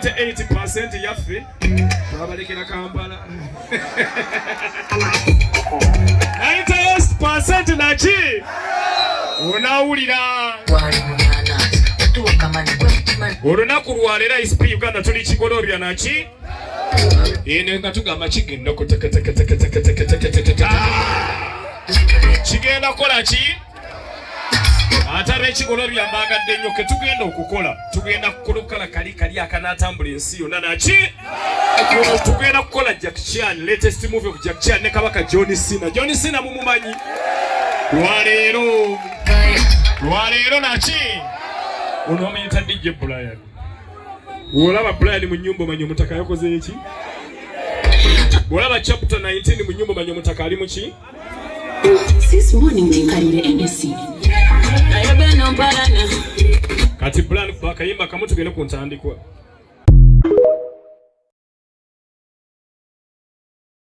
98% yaffe twabalekera Kampala. 98% naki onawulira olunaku lwaleero ISP Uganda tuli kigolobya naki ene nga tugamba kigenda kigenda kola ki ate ab'ekigolobya mbagadde nnyo ke tugenda okukola tugenda kukolokala kali akanatambula ensi yonna naki tugenda kukola Jack Chan latest movie of Jack Chan ne kabaka John Cena mumumanyi lwaleero naki ono amuyita DJ Brian olaba Brian mu nnyumba manyi Omutaka yakoze eki olaba chapter 19 mu nnyumba manyi Omutaka ali mu ki this morning tikalire NSC kati Brian bakayimba kamu tugende ku ntandikwa